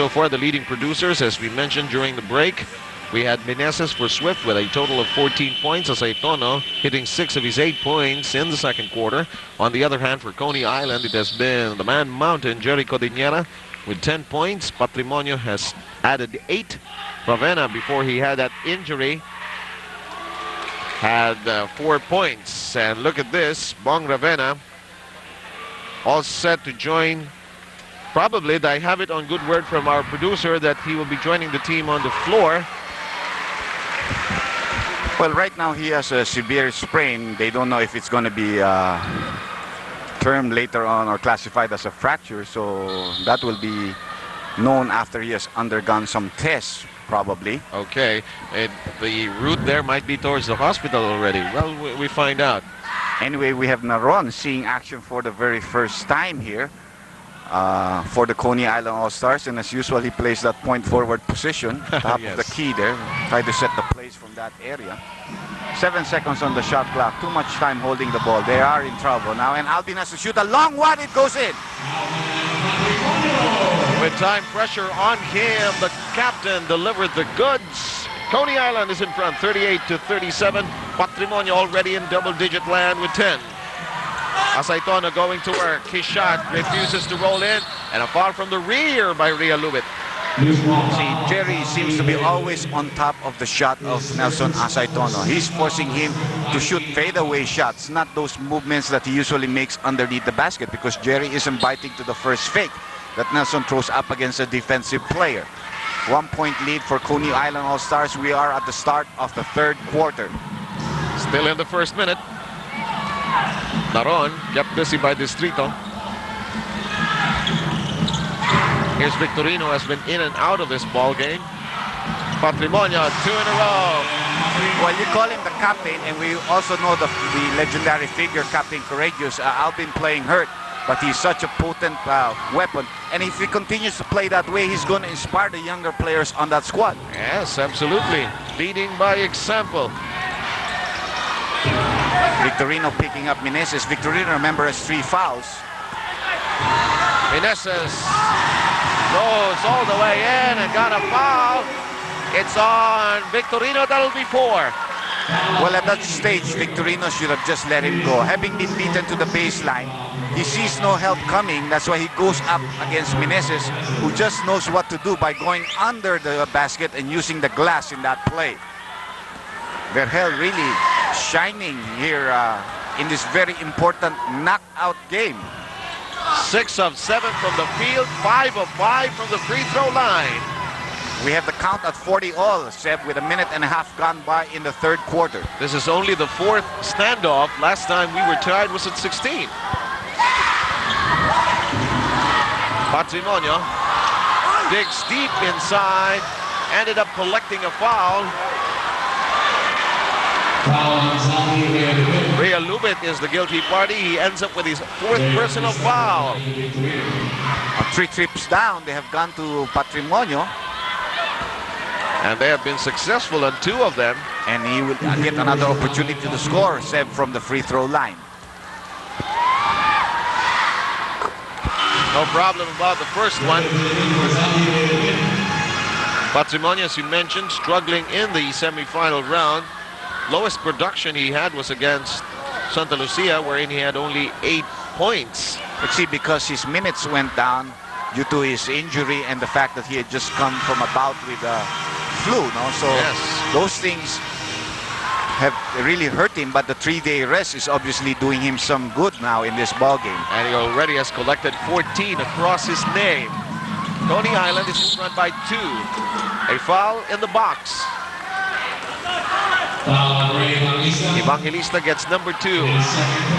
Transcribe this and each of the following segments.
So far, the leading producers, as we mentioned during the break, we had Meneses for Swift with a total of 14 points. Asaytono hitting 6 of his 8 points in the second quarter. On the other hand, for Coney Island, it has been the Man Mountain, Jerry Codinera, with 10 points. Patrimonio has added 8. Ravenna, before he had that injury, had 4 points. And look at this, Bong Ravenna, all set to join. Probably, I have it on good word from our producer that he will be joining the team on the floor. Well, right now he has a severe sprain. They don't know if it's going to be termed later on or classified as a fracture. So that will be known after he has undergone some tests, probably. Okay. The route there might be towards the hospital already. Well, we find out. Anyway, we have Naron seeing action for the very first time here for the Coney Island All-Stars. And as usual, he plays that point forward position, top yes. of the key there. Try to set the plays from that area. 7 seconds on the shot clock. Too much time holding the ball. They are in trouble now. And Alvin has to shoot a long one. It goes in. With time pressure on him, the captain delivered the goods. Coney Island is in front, 38-37. Patrimonio already in double-digit land with 10. Asaytono going to work. His shot refuses to roll in. And a foul from the rear by Ria Lubit. See, Jerry seems to be always on top of the shot of Nelson Asaytono. He's forcing him to shoot fadeaway shots, not those movements that he usually makes underneath the basket, because Jerry isn't biting to the first fake that Nelson throws up against a defensive player. 1 point lead for Coney Island All-Stars. We are at the start of the third quarter. Still in the first minute. Naron kept busy by Distrito. Here's Victorino, has been in and out of this ball game. Patrimonio, 2 in a row. Well, you call him the captain, and we also know the legendary figure, Captain Courageous. Alvin playing hurt, but he's such a potent weapon. And if he continues to play that way, he's going to inspire the younger players on that squad. Yes, absolutely. Leading by example. Victorino picking up Meneses. Victorino, remember, has 3 fouls. Meneses goes all the way in and got a foul. It's on Victorino. That'll be 4. Well, at that stage, Victorino should have just let him go. Having been beaten to the baseline, he sees no help coming. That's why he goes up against Meneses, who just knows what to do by going under the basket and using the glass in that play. Vergel really shining here in this very important knockout game. 6 of 7 from the field, 5 of 5 from the free throw line. We have the count at 40 all, Seb, with a minute and a half gone by in the third quarter. This is only the 4th standoff. Last time we were tied was at 16. Patrimonio digs deep inside, ended up collecting a foul. Ria Lubit is the guilty party. He ends up with his 4th personal foul. 3 trips down, they have gone to Patrimonio. And they have been successful on 2 of them. And he will get another opportunity to score, Seb, from the free throw line. No problem about the first one. Patrimonio, as you mentioned, struggling in the semifinal round. Lowest production he had was against Santa Lucia, wherein he had only 8 points. But see, because his minutes went down due to his injury and the fact that he had just come from a bout with flu, no? So yes, those things have really hurt him, but the 3-day rest is obviously doing him some good now in this ball game. And he already has collected 14 across his name. Coney Island is in front by 2. A foul in the box. Evangelista gets number 2.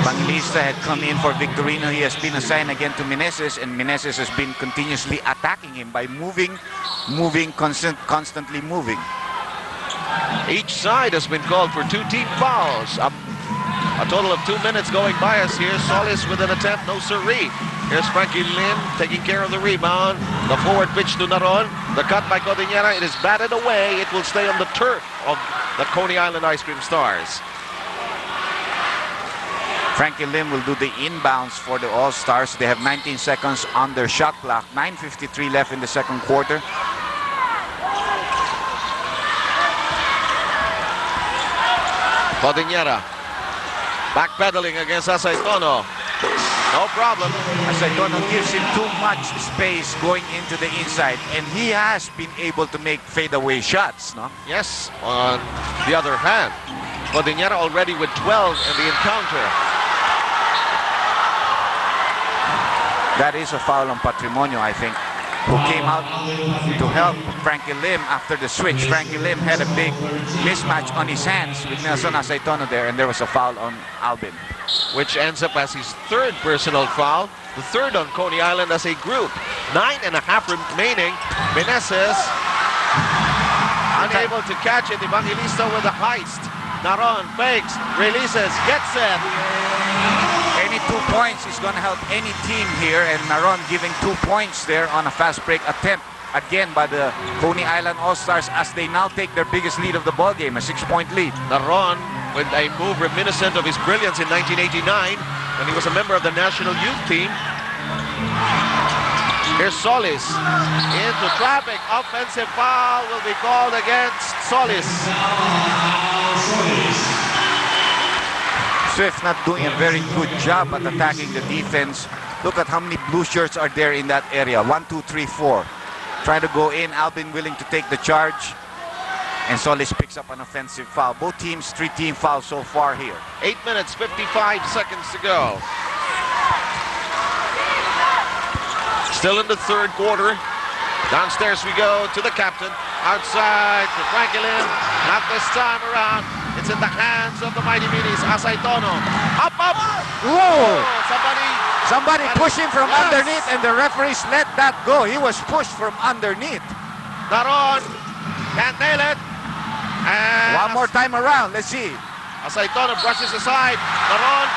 Evangelista had come in for Victorino. He has been assigned again to Meneses, and Meneses has been continuously attacking him by constantly moving. Each side has been called for 2 team fouls. A total of 2 minutes going by us here. Solis with an attempt, no siree. Here's Frankie Lin taking care of the rebound. The forward pitch to Naron. The cut by Codinera. It is batted away. It will stay on the turf of the Coney Island Ice Cream Stars. Frankie Lim will do the inbounds for the All-Stars. They have 19 seconds on their shot clock. 9:53 left in the second quarter. Codinera backpedaling against Asaytono. No problem. Asaytono gives him too much space going into the inside, and he has been able to make fadeaway shots, no? Yes, on the other hand, Codinera already with 12 in the encounter. That is a foul on Patrimonio, I think, who came out to help Frankie Lim after the switch. Frankie Lim had a big mismatch on his hands with Nelson Asaytono there, and there was a foul on Albin. Which ends up as his third personal foul, the third on Coney Island as a group. 9.5 remaining. Meneses unable to catch it. Evangelista with a heist. Naron fakes, releases, gets it. Any 2 points is going to help any team here, and Naron giving 2 points there on a fast break attempt again by the Coney Island All-Stars as they now take their biggest lead of the ball game, a 6-point lead. Naron with a move reminiscent of his brilliance in 1989 when he was a member of the national youth team. Here's Solis into traffic. Offensive foul will be called against Solis. Swift not doing a very good job at attacking the defense. Look at how many blue shirts are there in that area. 1, 2, 3, 4. Trying to go in. Albin willing to take the charge. And Solis picks up an offensive foul. Both teams, 3-team fouls so far here. 8 minutes, 55 seconds to go. Still in the third quarter. Downstairs we go to the captain. Outside to Frankie Lim. Not this time around. It's in the hands of the mighty meanies. Asaytono. Up, up. Whoa! Somebody pushed him from underneath, and the referees let that go. He was pushed from underneath. Naron can't nail it. And one more time around. Let's see. Asaytono brushes aside. Naron.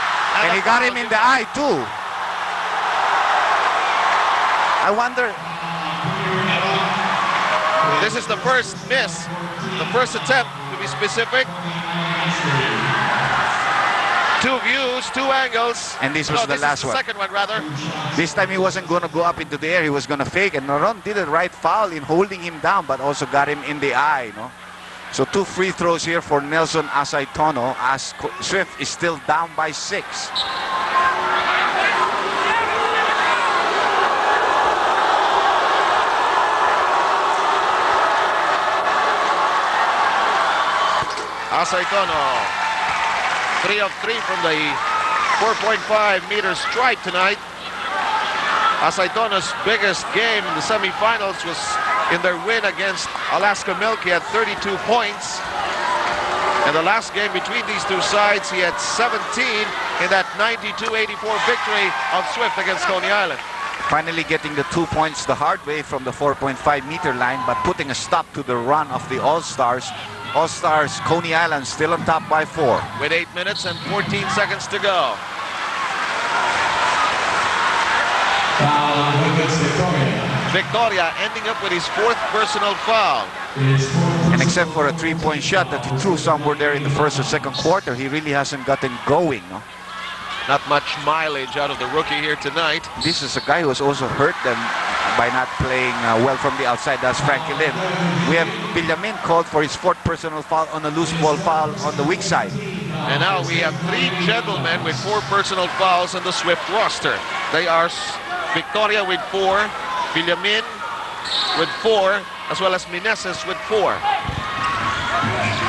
And he got him in the eye too. I wonder. This is the first miss. The first attempt, to be specific. 2 views, 2 angles. And this was the last one. Second one, rather. This time he wasn't going to go up into the air. He was going to fake. And Naron did the right foul in holding him down, but also got him in the eye. No? So 2 free throws here for Nelson Asaytono as Swift is still down by 6. Asaytono, 3 of 3 from the 4.5 meter stripe tonight. Asaytono's biggest game in the semifinals was in their win against Alaska Milk. He had 32 points. In the last game between these two sides, he had 17 in that 92-84 victory of Swift against Coney Island. Finally getting the 2 points the hard way from the 4.5 meter line, but putting a stop to the run of the All-Stars. All-Stars, Coney Island still on top by 4. With 8 minutes and 14 seconds to go. Victoria ending up with his 4th personal foul. And except for a 3-point shot that he threw somewhere there in the first or second quarter, he really hasn't gotten going. No? Not much mileage out of the rookie here tonight. This is a guy who has also hurt them by not playing well from the outside. That's Frankie Lim. We have Villamin called for his 4th personal foul on a loose ball foul on the weak side. And now we have 3 gentlemen with 4 personal fouls on the Swift roster. They are Victoria with 4, Villamin with 4, as well as Meneses with 4.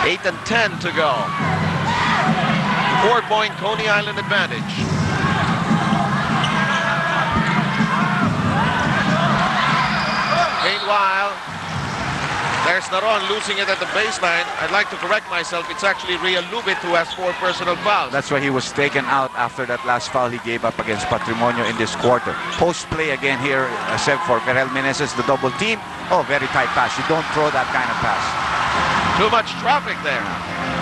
8 and 10 to go. 4-point Coney Island advantage. Meanwhile, there's Naron losing it at the baseline. I'd like to correct myself. It's actually Ria Lubit who has 4 personal fouls. That's why he was taken out after that last foul he gave up against Patrimonio in this quarter. Post play again here, except for Ferrell Meneses, the double team. Oh, very tight pass. You don't throw that kind of pass. Too much traffic there.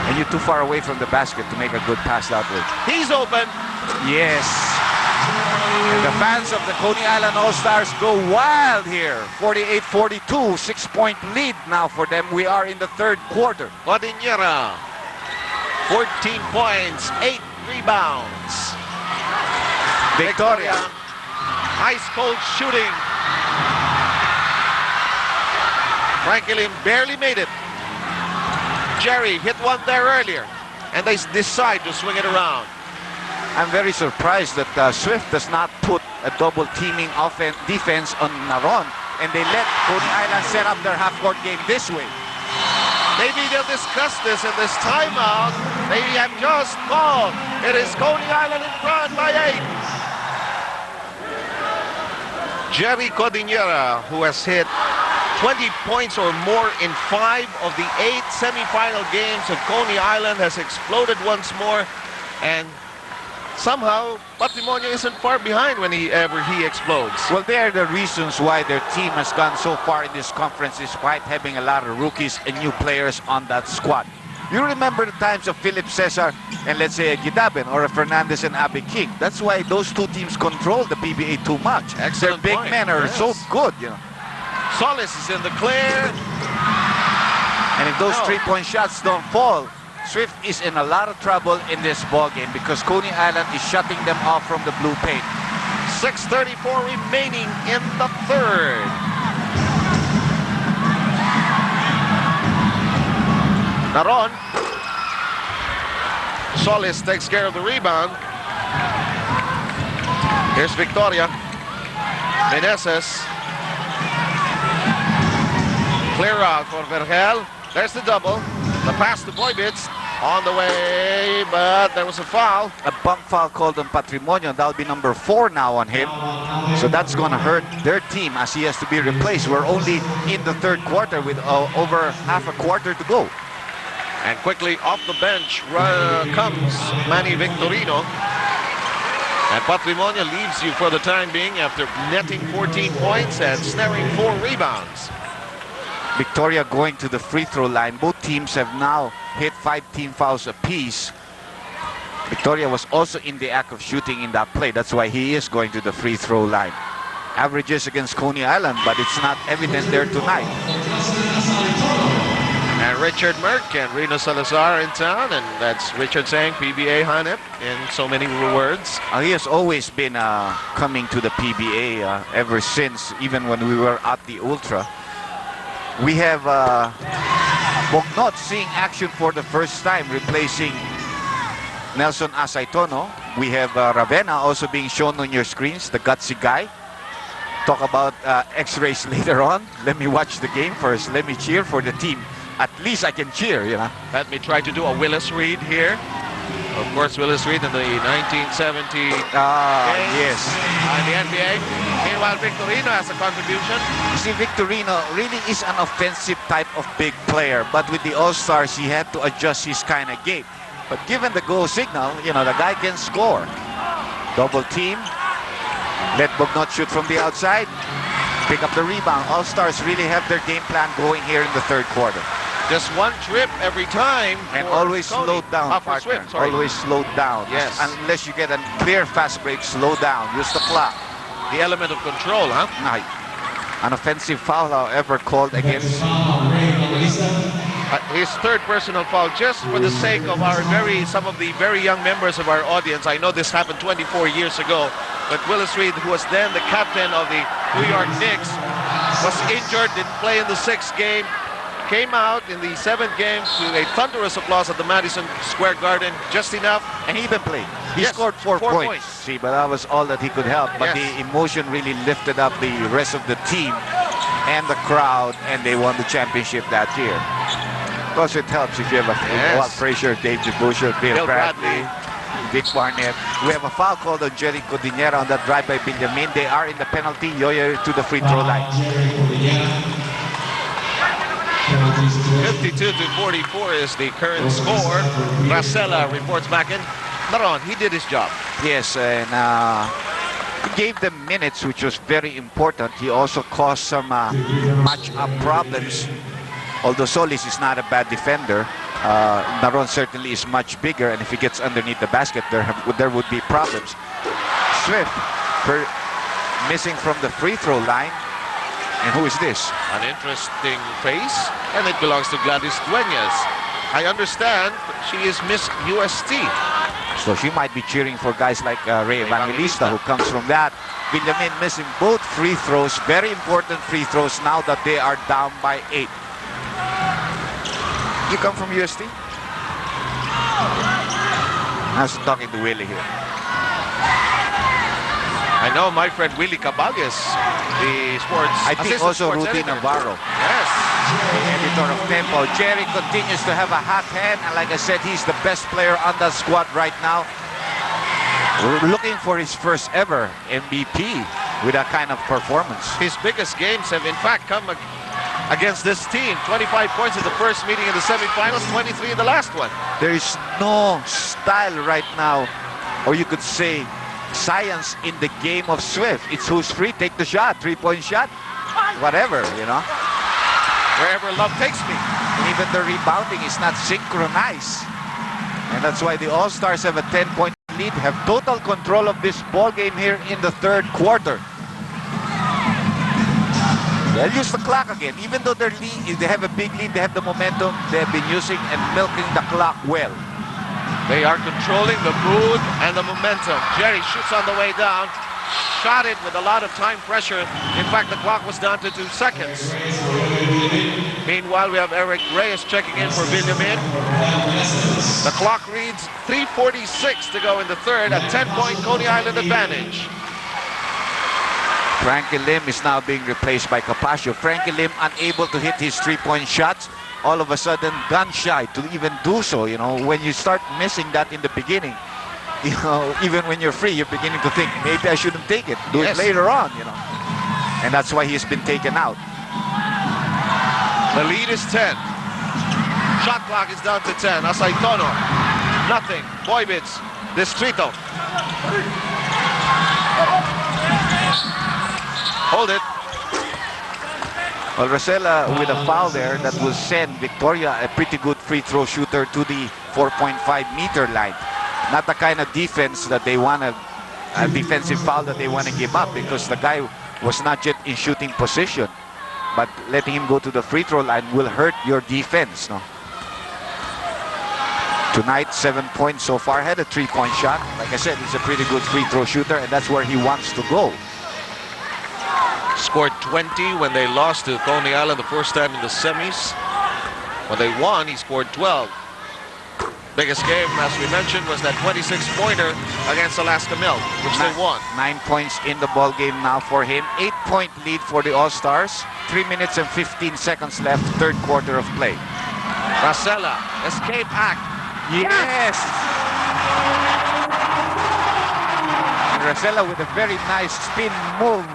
And you're too far away from the basket to make a good pass that way. He's open. Yes. And the fans of the Coney Island All-Stars go wild here. 48-42, 6-point lead now for them. We are in the third quarter. Codinera, 14 points, 8 rebounds. Victoria. Ice cold shooting. Frankie Lim barely made it. Jerry hit one there earlier, and they decide to swing it around. I'm very surprised that Swift does not put a double teaming defense on Naron, and they let Coney Island set up their half-court game this way. Maybe they'll discuss this in this timeout. They have just called. It is Coney Island in front by 8. Jerry Cordillera, who has hit 20 points or more in 5 of the 8 semifinal games of Coney Island, has exploded once more, and somehow Patrimonio isn't far behind whenever he explodes. Well, they are the reasons why their team has gone so far in this conference, despite having a lot of rookies and new players on that squad. You remember the times of Philip Cesar and, let's say, a Gidaben or a Fernandez and Abe King. That's why those two teams control the PBA too much. Excellent Their big point. men are Yes. so good, you know. Solis is in the clear. And if those No. three-point shots don't fall, Swift is in a lot of trouble in this ball game because Coney Island is shutting them off from the blue paint. 6:34 remaining in the third. Naron. Solis takes care of the rebound. Here's Victoria. Meneses. Clear out for Vergel. There's the double. The pass to Boybits on the way, but there was a foul. A bump foul called on Patrimonio. That'll be number 4 now on him. So that's going to hurt their team as he has to be replaced. We're only in the third quarter with over half a quarter to go. And quickly off the bench comes Manny Victorino. And Patrimonio leaves you for the time being after netting 14 points and snaring 4 rebounds. Victoria going to the free throw line. Both teams have now hit 5 team fouls apiece. Victoria was also in the act of shooting in that play. That's why he is going to the free throw line. Averages against Coney Island, but it's not evident there tonight. And Richard Merck and Reno Salazar in town, and that's Richard saying PBA Hanep in so many words. He has always been coming to the PBA ever since, even when we were at the Ultra. We have Bognot seeing action for the first time, replacing Nelson Asaitono. We have Ravenna also being shown on your screens, the gutsy guy. Talk about x-rays later on. Let me watch the game first. Let me cheer for the team. At least I can cheer, you know. Let me try to do a Willis Reed here. Of course, Willis Reed in the 1970 yes. in the NBA. Meanwhile, Victorino has a contribution. You see, Victorino really is an offensive type of big player, but with the All-Stars, he had to adjust his kind of game. But given the go signal, you know, the guy can score. Double team. Let Bognot shoot from the outside. Pick up the rebound. All-Stars really have their game plan going here in the third quarter. Just one trip every time. And always slowed down, for partner. Swift, sorry. Always slowed down. Yes. Unless you get a clear fast break, slow down. Use the clock. The element of control, huh? An offensive foul, however, called against. His third personal foul, just for the sake of some of the very young members of our audience. I know this happened 24 years ago, but Willis Reed, who was then the captain of the New York Knicks, was injured, didn't play in the 6th game, came out in the 7th game to a thunderous applause at the Madison Square Garden, just enough. And he even played. He Yes, scored 4 points. See, but that was all that he could help. But Yes. the emotion really lifted up the rest of the team and the crowd, and they won the championship that year. Plus, it helps if you have Walt Frazier, Dave DeBuscher, Bill Bradley, Dick Barnett. We have a foul called on Jerry Cordillera on that drive by Benjamin. They are in the penalty. Yoyo to the free throw line. 52-44 is the current score. Racela reports back in. Naron, he did his job. Yes, and he gave them minutes, which was very important. He also caused some match-up problems. Although Solis is not a bad defender, Naron certainly is much bigger, and if he gets underneath the basket, there would be problems. Swift missing from the free throw line. And who is this? An interesting face, and it belongs to Gladys Dueñas. I understand she is Miss UST. So she might be cheering for guys like Ray Evangelista, who comes from that. Villamin missing both free throws, very important free throws now that they are down by 8. You come from UST? I was talking to Willie here. I know my friend Willie Caballes, the sports. I think also Rudy Navarro. Yes. The editor of Tempo. Jerry continues to have a hot hand, and like I said, he's the best player on that squad right now. We're looking for his first ever MVP with that kind of performance. His biggest games have in fact come against this team. 25 points in the first meeting in the semifinals, 23 in the last one. There is no style right now, or you could say science in the game of Swift. It's who's free, take the shot, three-point shot, whatever, you know. Wherever love takes me. And even the rebounding is not synchronized. And that's why the All-Stars have a 10-point lead, have total control of this ball game here in the third quarter. They'll use the clock again. Even though they have a big lead, they have the momentum, they have been using and milking the clock well. They are controlling the mood and the momentum. Jerry shoots on the way down. Shot it with a lot of time pressure. In fact, the clock was down to 2 seconds. Meanwhile, we have Eric Reyes checking in for Villamin. The clock reads 3:46 to go in the third, a 10-point Coney Island advantage. Frankie Lim is now being replaced by Capaccio. Frankie Lim unable to hit his three-point shots. All of a sudden, gun shy to even do so. You know, when you start missing that in the beginning, you know, even when you're free, you're beginning to think, maybe I shouldn't take it. Do it later on, you know. And that's why he's been taken out. The lead is 10. Shot clock is down to 10. Asaitono, nothing. Boybits, Distrito. Hold it. Well, Rosella with a foul there that will send Victoria, a pretty good free throw shooter, to the 4.5-meter line. Not the kind of defense that they want a defensive foul that they want to give up, because the guy was not yet in shooting position. But letting him go to the free throw line will hurt your defense, no? Tonight, 7 points so far. Had a three-point shot. Like I said, he's a pretty good free throw shooter, and that's where he wants to go. Scored 20 when they lost to Coney Island the first time in the semis. When they won, he scored 12. Biggest game, as we mentioned, was that 26-pointer against Alaska Milk, which they won. 9 points in the ball game now for him. 8-point lead for the All-Stars. 3 minutes and 15 seconds left, third quarter of play. Rosella, escape act. Yes! And Rosella with a very nice spin move,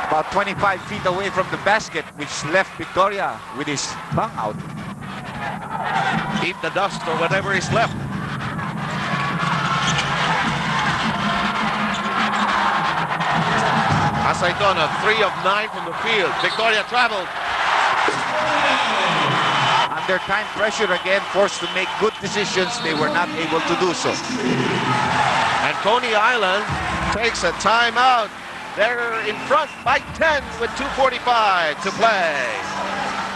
about 25 feet away from the basket, which left Victoria with his tongue out. Eat the dust or whatever is left. Asaitona, 3 of 9 from the field. Victoria traveled. Under time pressure again, forced to make good decisions. They were not able to do so. And Coney Island takes a timeout. They're in front by 10 with 2:45 to play.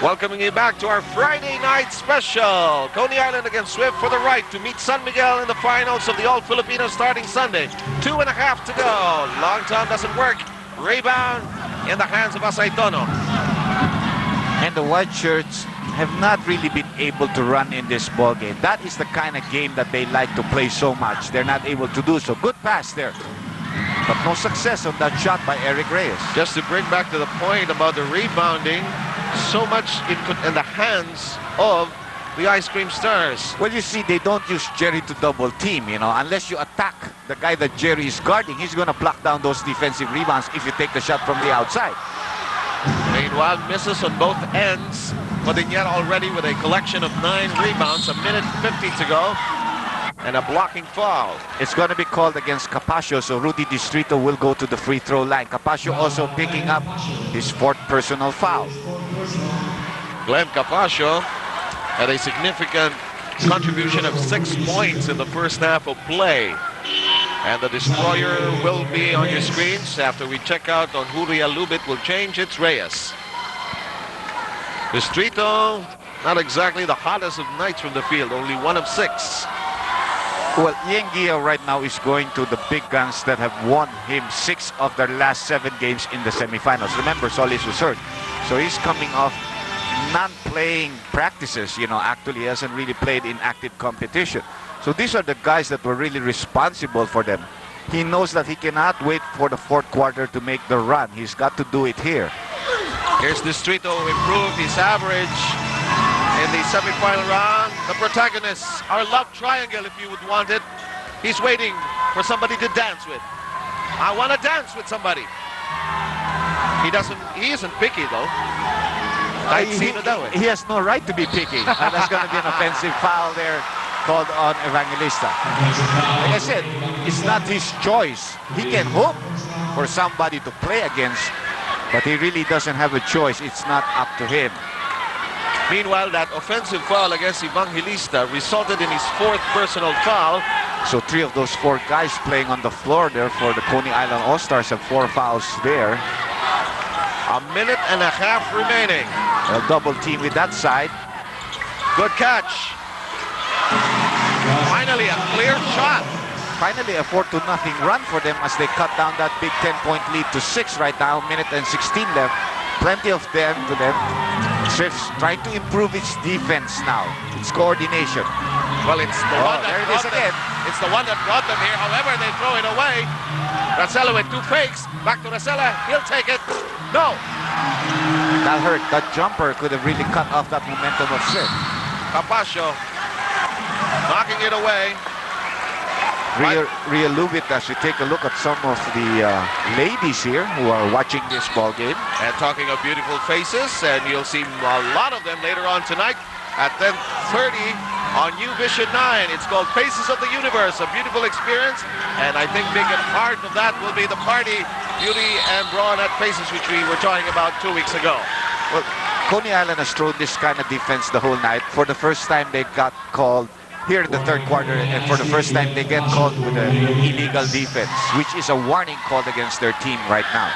Welcoming you back to our Friday night special. Coney Island against Swift for the right to meet San Miguel in the finals of the All-Filipino starting Sunday. 2.5 to go. Long time doesn't work. Rebound in the hands of Asaitono. And the white shirts have not really been able to run in this ball game. That is the kind of game that they like to play so much. They're not able to do so. Good pass there, but no success on that shot by Eric Reyes. Just to bring back to the point about the rebounding, so much in the hands of the Ice Cream Stars. Well, you see, they don't use Jerry to double team, you know. Unless you attack the guy that Jerry is guarding, he's going to block down those defensive rebounds if you take the shot from the outside. Meanwhile, misses on both ends. Codinera already with a collection of 9 rebounds, a minute 50 to go, and a blocking foul. It's going to be called against Capaccio, so Rudy Distrito will go to the free throw line. Capaccio also picking up his 4th personal foul. Glenn Capaccio had a significant contribution of 6 points in the first half of play. And the destroyer will be on your screens after we check out on who Real Lubit will change. It's Reyes. Distrito, not exactly the hottest of nights from the field, only 1 of 6. Well, Yengia right now is going to the big guns that have won him 6 of their last 7 games in the semifinals. Remember, Solis was hurt. So he's coming off non-playing practices. Actually he hasn't really played in active competition. So these are the guys that were really responsible for them. He knows that he cannot wait for the 4th quarter to make the run. He's got to do it here. Here's Distrito improve his average in the semifinal round. The protagonists, our love triangle if you would want it. He's waiting for somebody to dance with. I want to dance with somebody. He isn't picky though. He has no right to be picky. And that's going to be an offensive foul there called on Evangelista. Like I said, it's not his choice. He can hope for somebody to play against, but he really doesn't have a choice. It's not up to him. Meanwhile, that offensive foul against Evangelista resulted in his 4th personal foul. So 3 of those 4 guys playing on the floor there for the Coney Island All-Stars have 4 fouls there. A minute and a half remaining. A double team with that side. Good catch. Finally, a clear shot. Finally, a 4-0 run for them as they cut down that big 10-point lead to 6 right now. Minute and 16 left. Plenty of them to them. Swift's trying to improve its defense now. Its coordination. Well, it's the one that brought them. It's the one that brought them here. However, they throw it away. Racela with 2 fakes. Back to Racela. He'll take it. No. That hurt. That jumper could have really cut off that momentum of Swift. Capaccio knocking it away. Rhea Lubit, as we take a look at some of the ladies here who are watching this ball game. And talking of beautiful faces, and you'll see a lot of them later on tonight at 10:30 on New Vision 9. It's called Faces of the Universe, a beautiful experience. And I think big and part of that will be the party, beauty, and brawn at Faces, which we were talking about 2 weeks ago. Well, Coney Island has thrown this kind of defense the whole night. For the first time, they got called here in the 3rd quarter, and for the first time they get called with an illegal defense, which is a warning called against their team right now.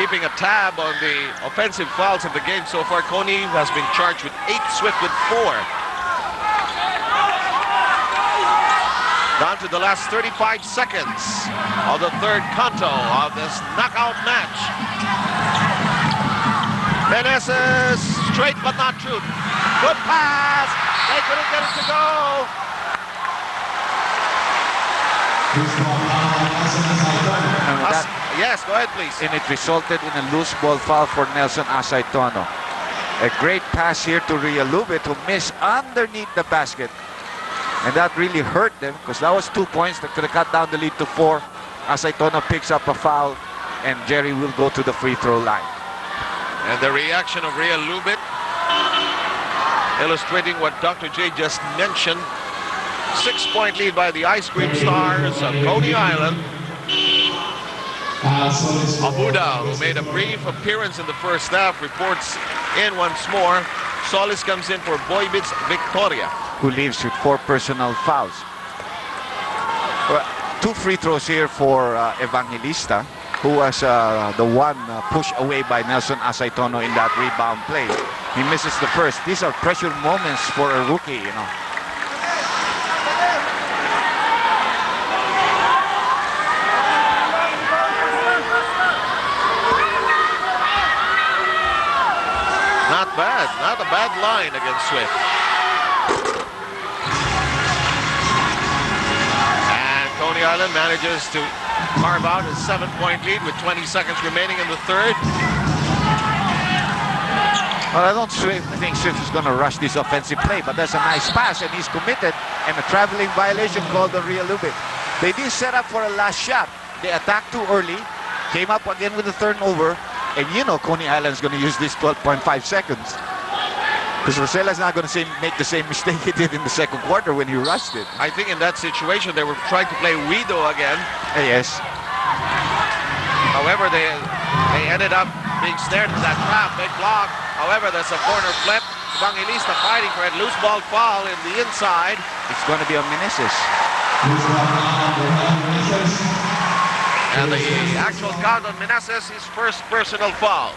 Keeping a tab on the offensive fouls of the game so far, Coney has been charged with 8, Swift with 4. Down to the last 35 seconds of the 3rd canto of this knockout match. Meneses, straight but not true. Good pass. They couldn't get it to go. Yes, go ahead, please. And it resulted in a loose ball foul for Nelson Asaitono. A great pass here to Rhea Lubit, who missed underneath the basket. And that really hurt them, because that was 2 points that could have cut down the lead to 4. Asaitono picks up a foul, and Jerry will go to the free throw line. And the reaction of Rhea Lubit, illustrating what Dr. J just mentioned. 6-point lead by the Ice Cream Stars of Coney Island. Abuda, who made a brief appearance in the first half, reports in once more. Solis comes in for Boybits Victoria, who leaves with 4 personal fouls. Well, 2 free throws here for Evangelista, who was the one pushed away by Nelson Asaitono in that rebound play. He misses the first. These are pressure moments for a rookie, Not bad. Not a bad line against Swift. And Coney Island manages to carve out a 7-point lead with 20 seconds remaining in the 3rd. Well, I don't think Swift is going to rush this offensive play, but that's a nice pass, and he's committed, and a traveling violation called on Rhea Lubit. They didn't set up for a last shot. They attacked too early, came up again with a turnover, and Coney Island's going to use this 12.5 seconds. Because Rosela's not going to make the same mistake he did in the 2nd quarter when he rushed it. I think in that situation they were trying to play Guido again. Yes. However, they ended up being snared in that trap. Big block. However, there's a corner flip. Evangelista fighting for a loose ball foul in the inside. It's going to be on Meneses. And the actual count on Meneses, his first personal foul.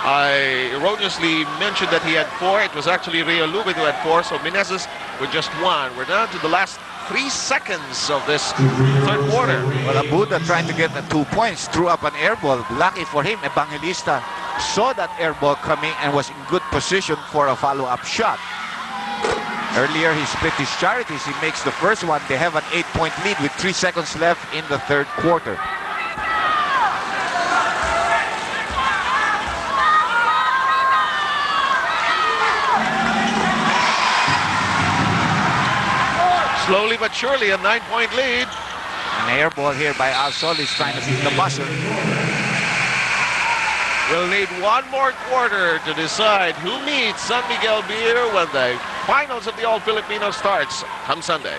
I erroneously mentioned that he had 4. It was actually Rhea Lubit who had 4. So Meneses with just one. We're down to the last 3 seconds of this third quarter. Well, Abuda trying to get the 2 points, threw up an air ball. Lucky for him, Evangelista saw that air ball coming and was in good position for a follow-up shot. Earlier, he split his charities. He makes the first one. They have an 8-point lead with 3 seconds left in the third quarter. Slowly but surely, a 9-point lead. An air ball here by Al Solis trying to beat the buzzer. We'll need one more quarter to decide who meets San Miguel Beer when the finals of the All-Filipino starts come Sunday.